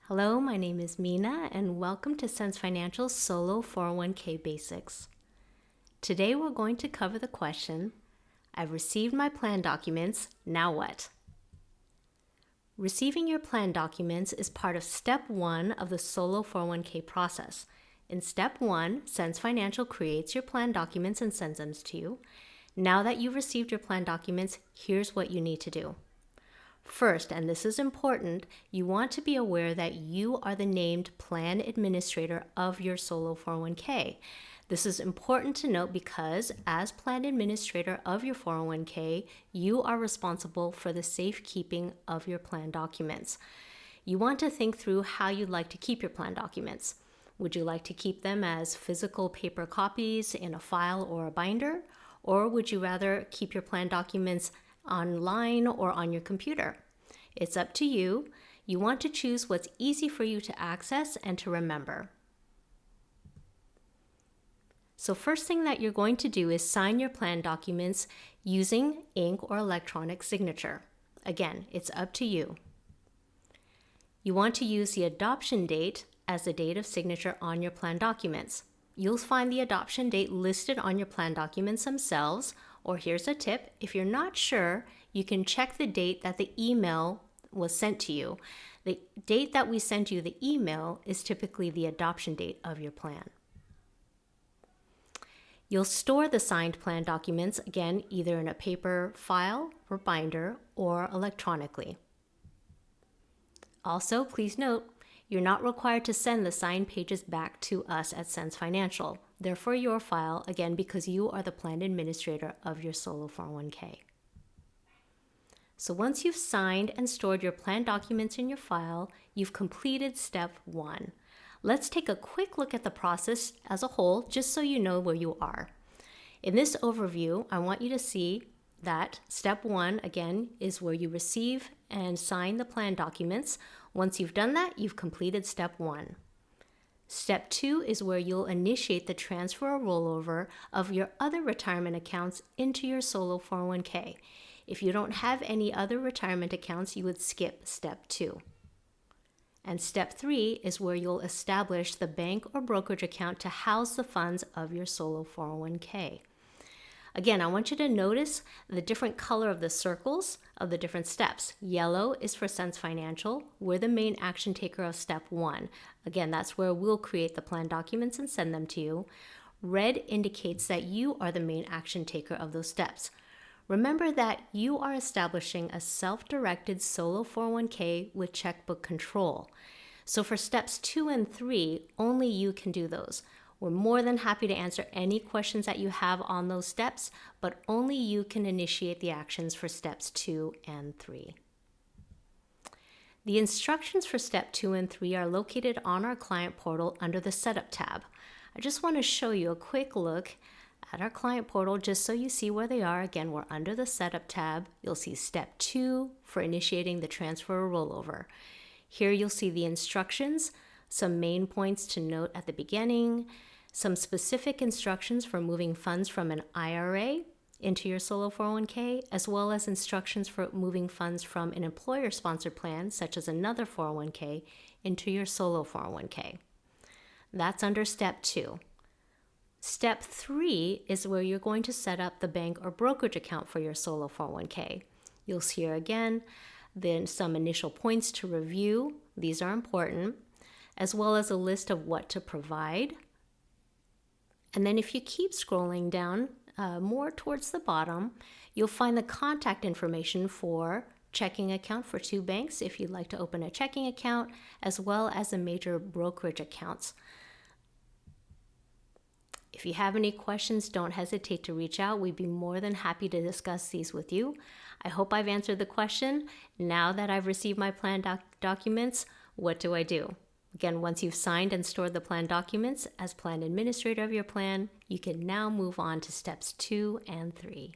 Hello, my name is Mina, and welcome to Sense Financial's Solo 401k Basics. Today we're going to cover the question, I've received my plan documents, now what? Receiving your plan documents is part of Step 1 of the Solo 401k process. In Step 1, Sense Financial creates your plan documents and sends them to you. Now that you've received your plan documents, here's what you need to do. First, and this is important, you want to be aware that you are the named plan administrator of your Solo 401k. This is important to note because as plan administrator of your 401k, you are responsible for the safekeeping of your plan documents. You want to think through how you'd like to keep your plan documents. Would you like to keep them as physical paper copies in a file or a binder? Or would you rather keep your plan documents online or on your computer? It's up to you. You want to choose what's easy for you to access and to remember. So first thing that you're going to do is sign your plan documents using ink or electronic signature. Again, it's up to you. You want to use the adoption date as the date of signature on your plan documents. You'll find the adoption date listed on your plan documents themselves, or here's a tip, if you're not sure, you can check the date that the email was sent to you. The date that we send you the email is typically the adoption date of your plan. You'll store the signed plan documents, again, either in a paper file or binder or electronically. Also, please note, you're not required to send the signed pages back to us at Sense Financial. They're for your file, again, because you are the plan administrator of your Solo 401k. So once you've signed and stored your plan documents in your file, you've completed Step 1. Let's take a quick look at the process as a whole, just so you know where you are. In this overview, I want you to see that Step 1, again, is where you receive and sign the plan documents. Once you've done that, you've completed Step 1. Step 2 is where you'll initiate the transfer or rollover of your other retirement accounts into your Solo 401k. If you don't have any other retirement accounts, you would skip Step 2. And Step 3 is where you'll establish the bank or brokerage account to house the funds of your Solo 401k. Again, I want you to notice the different color of the circles of the different steps. Yellow is for Sense Financial. We're the main action taker of Step 1. Again, that's where we'll create the plan documents and send them to you. Red indicates that you are the main action taker of those steps. Remember that you are establishing a self-directed Solo 401k with checkbook control. So for Steps 2 and 3, only you can do those. We're more than happy to answer any questions that you have on those steps, but only you can initiate the actions for Steps 2 and 3. The instructions for Step 2 and 3 are located on our client portal under the Setup tab. I just want to show you a quick look at our client portal just so you see where they are. Again, we're under the Setup tab. You'll see Step 2 for initiating the transfer or rollover. Here you'll see the instructions, some main points to note at the beginning, some specific instructions for moving funds from an IRA into your Solo 401k, as well as instructions for moving funds from an employer-sponsored plan, such as another 401k, into your Solo 401k. That's under Step 2. Step 3 is where you're going to set up the bank or brokerage account for your Solo 401k. You'll see here again, then some initial points to review. These are important, as well as a list of what to provide. And then if you keep scrolling down more towards the bottom, you'll find the contact information for checking account for 2 banks if you'd like to open a checking account, as well as the major brokerage accounts. If you have any questions, don't hesitate to reach out. We'd be more than happy to discuss these with you. I hope I've answered the question. Now that I've received my plan documents, what do I do? Again, once you've signed and stored the plan documents as plan administrator of your plan, you can now move on to Steps 2 and 3.